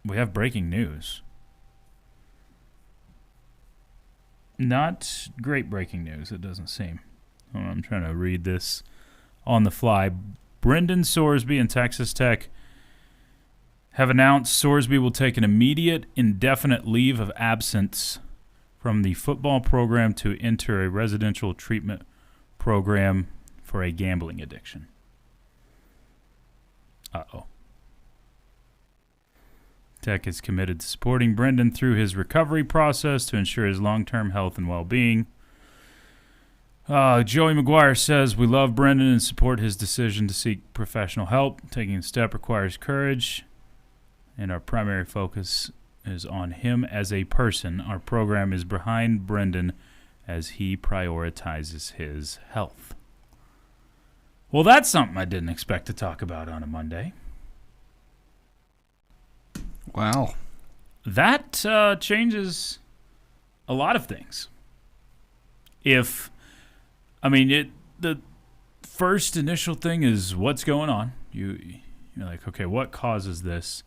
We have breaking news. Not great breaking news, it doesn't seem. I'm trying to read this on the fly. Brendan Sorsby and Texas Tech have announced Sorsby will take an immediate, indefinite leave of absence from the football program to enter a residential treatment program for a gambling addiction. Uh-oh. Tech is committed to supporting Brendan through his recovery process to ensure his long-term health and well-being. Joey McGuire says, we love Brendan and support his decision to seek professional help. Taking a step requires courage, and our primary focus is on him as a person. Our program is behind Brendan as he prioritizes his health. Well, that's something I didn't expect to talk about on a Monday. Wow. That changes a lot of things. The first initial thing is what's going on. You're like, okay, what causes this?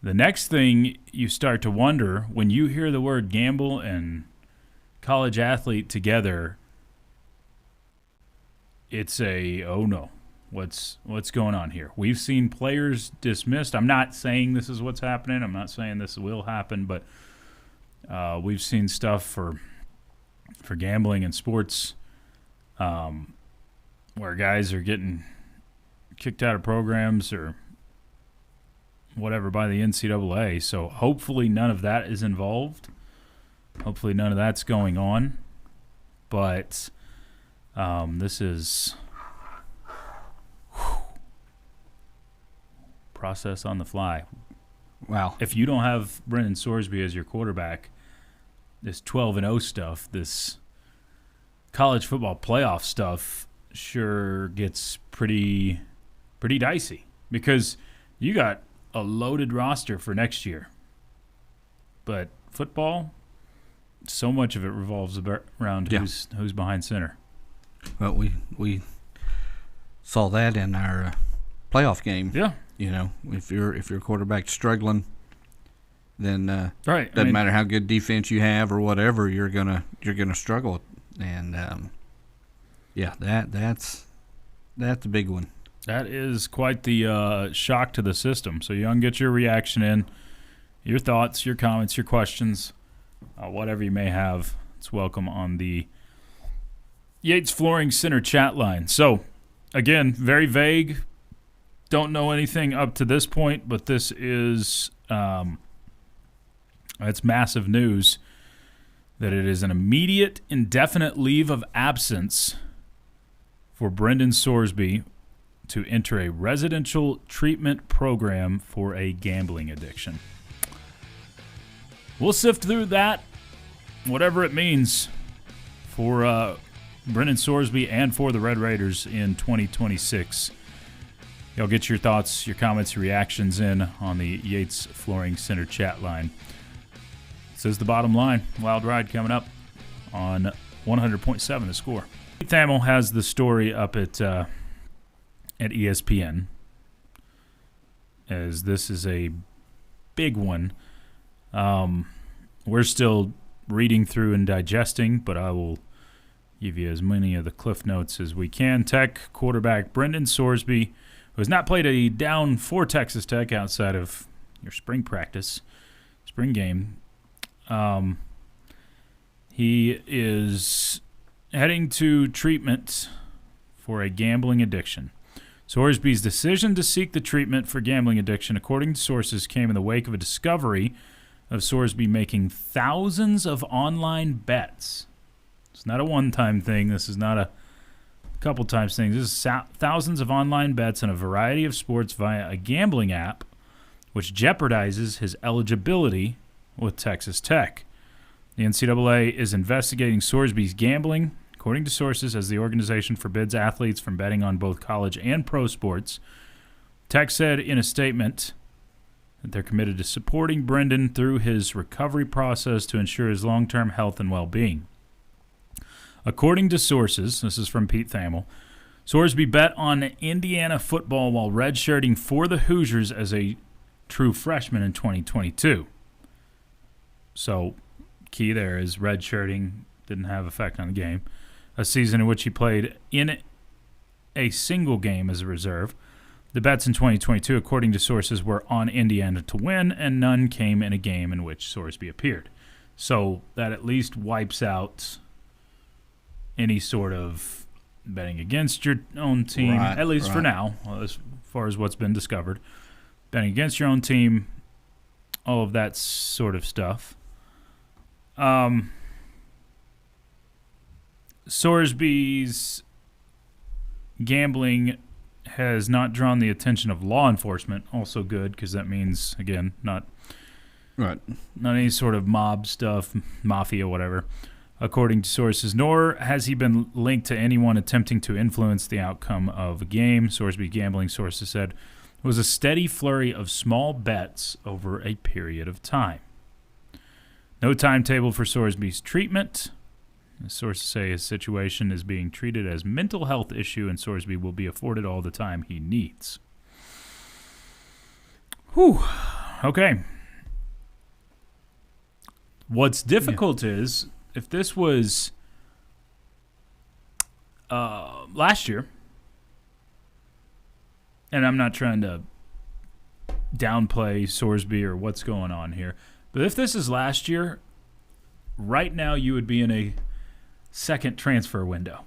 The next thing you start to wonder when you hear the word gamble and college athlete together, it's oh no, what's going on here? We've seen players dismissed. I'm not saying this is what's happening. I'm not saying this will happen, but we've seen stuff for gambling and sports where guys are getting kicked out of programs or whatever by the NCAA. So hopefully none of that is involved. Hopefully none of that's going on. But this is process on the fly. Wow. If you don't have Brendan Sorsby as your quarterback, this 12-0 stuff, this college football playoff stuff sure gets pretty dicey because you got a loaded roster for next year. But football, so much of it revolves around who's behind center. Well, we saw that in our playoff game. Yeah. You know, if your quarterback's struggling, then right. Doesn't matter how good defense you have or whatever, you're gonna struggle. And that's a big one. That is quite the shock to the system. So, Young, get your reaction in, your thoughts, your comments, your questions, whatever you may have. It's welcome on the Yates Flooring Center chat line. So, again, very vague. Don't know anything up to this point, but this is it's massive news that it is an immediate, indefinite leave of absence for Brendan Sorsby to enter a residential treatment program for a gambling addiction. We'll sift through that, whatever it means for Brendan Sorsby and for the Red Raiders in 2026. Y'all get your thoughts, your comments, your reactions in on the Yates Flooring Center chat line. This is The Bottom Line. Wild ride coming up on 100.7 The Score. Pete Thamel has the story up at ESPN, as this is a big one. We're still reading through and digesting, but I will give you as many of the cliff notes as we can. Tech quarterback Brendan Sorsby, who has not played a down for Texas Tech outside of your spring game. He is heading to treatment for a gambling addiction. Sorsby's decision to seek the treatment for gambling addiction, according to sources, came in the wake of a discovery of Sorsby making thousands of online bets. It's not a one-time thing. This is not a couple times thing. This is thousands of online bets on a variety of sports via a gambling app, which jeopardizes his eligibility with Texas Tech. The NCAA is investigating Sorsby's gambling, according to sources, as the organization forbids athletes from betting on both college and pro sports. Tech said in a statement that they're committed to supporting Brendan through his recovery process to ensure his long-term health and well-being. According to sources, this is from Pete Thamel, Sorsby bet on Indiana football while redshirting for the Hoosiers as a true freshman in 2022. So, key there is redshirting didn't have effect on the game. A season in which he played in a single game as a reserve. The bets in 2022, according to sources, were on Indiana to win, and none came in a game in which Sorsby appeared. So that at least wipes out any sort of betting against your own team, at least for now, as far as what's been discovered. Betting against your own team, all of that sort of stuff. Sorsby's gambling has not drawn the attention of law enforcement. Also good, because that means, again, not any sort of mob stuff, mafia, whatever, according to sources, nor has he been linked to anyone attempting to influence the outcome of a game. Sorsby gambling sources said it was a steady flurry of small bets over a period of time. No timetable for Sorsby's treatment. The sources say his situation is being treated as a mental health issue, and Sorsby will be afforded all the time he needs. Whew. Okay. What's difficult is, if this was last year, and I'm not trying to downplay Sorsby or what's going on here, but if this is last year, right now you would be in a second transfer window.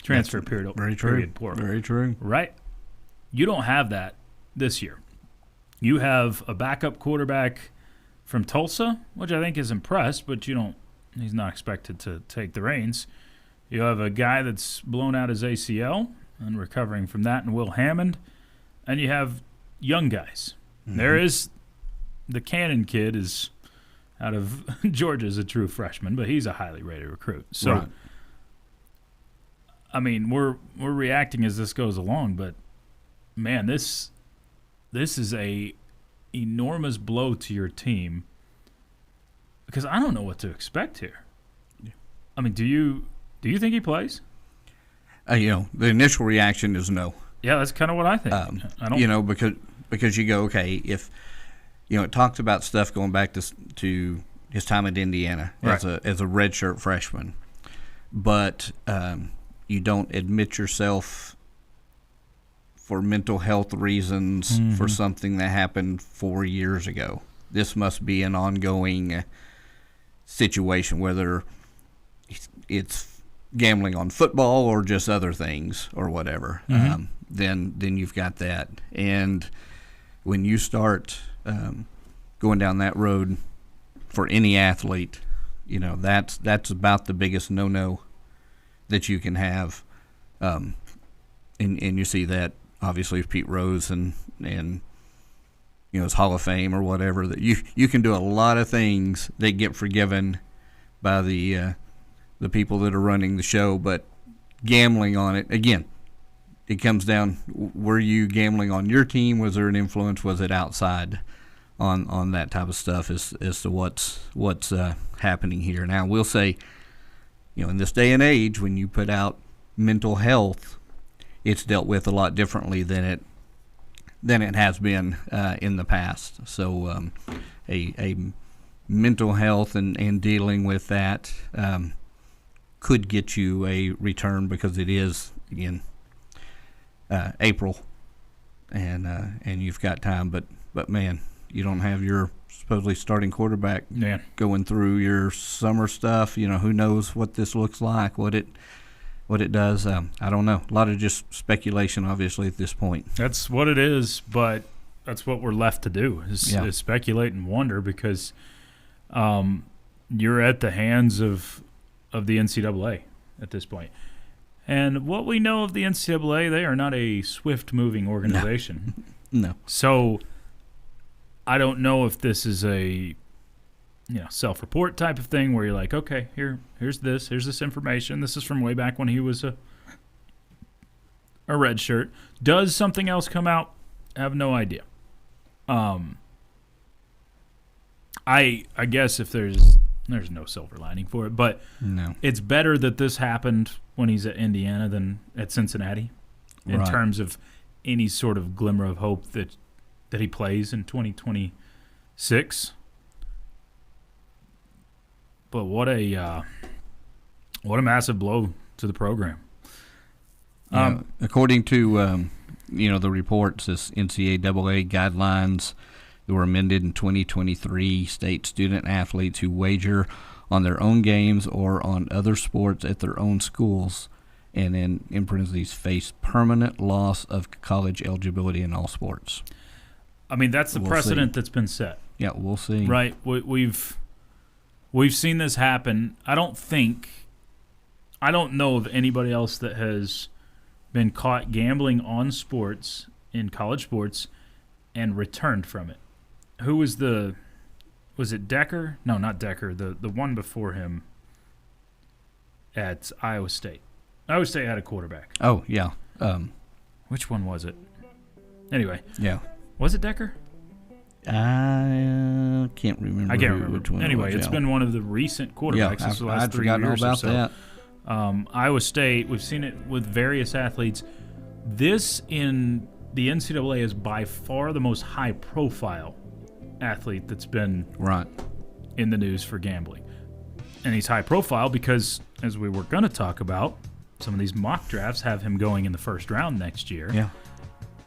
Transfer period. Very true. Very true. Right? You don't have that this year. You have a backup quarterback from Tulsa, which I think is impressed, but he's not expected to take the reins. You have a guy that's blown out his ACL and recovering from that, and Will Hammond. And you have young guys. Mm-hmm. There is the Cannon kid is out of Georgia, is a true freshman, but he's a highly rated recruit. So, I mean, we're reacting as this goes along, but man, this is a enormous blow to your team, because I don't know what to expect here. Yeah. I mean, do you think he plays? The initial reaction is no. Yeah, that's kind of what I think. I don't, because you go, okay, if it talks about stuff going back to his time at Indiana as a redshirt freshman, but you don't admit yourself for mental health reasons for something that happened 4 years ago. This must be an ongoing situation, whether it's gambling on football or just other things or whatever. Then you've got that. And when you start going down that road for any athlete, that's about the biggest no-no that you can have. And you see that obviously with Pete Rose and his Hall of Fame or whatever, that you can do a lot of things that get forgiven by the people that are running the show, but gambling on it, again, it comes down, were you gambling on your team? Was there an influence? Was it outside on that type of stuff as to what's happening here? Now, we'll say, in this day and age, when you put out mental health, it's dealt with a lot differently than it has been in the past. So a mental health and dealing with that could get you a return, because it is, again, April, and you've got time. But man, you don't have your supposedly starting quarterback going through your summer stuff. Who knows what this looks like, what it does. I don't know. A lot of just speculation, obviously, at this point. That's what it is, but that's what we're left to do is speculate and wonder, because you're at the hands of the NCAA at this point. And what we know of the NCAA, they are not a swift-moving organization. No. So I don't know if this is a self-report type of thing where you're like, okay, here's this information. This is from way back when he was a red shirt. Does something else come out? I have no idea. I guess if there's no silver lining for it, but no. It's better that this happened when he's at Indiana than at Cincinnati in terms of any sort of glimmer of hope that that he plays in 2026. But what a massive blow to the program. According to the reports, this NCAA guidelines that were amended in 2023 state student athletes who wager on their own games or on other sports at their own schools, and then in parentheses, face permanent loss of college eligibility in all sports. I mean, that's the precedent that's been set. Yeah, we'll see. Right. We've seen this happen. I don't know of anybody else that has been caught gambling on sports, in college sports, and returned from it. Who was it Decker? No, not Decker. The one before him at Iowa State. Iowa State had a quarterback. Oh, yeah. Which one was it? Anyway. Yeah. Was it Decker? I can't remember. I can't remember. Which one anyway, it was, it's been one of the recent quarterbacks since the last 3 years all about or so. that. Iowa State, we've seen it with various athletes. This in the NCAA is by far the most high-profile athlete that's been in the news for gambling. And he's high-profile because, as we were going to talk about, some of these mock drafts have him going in the first round next year. Yeah.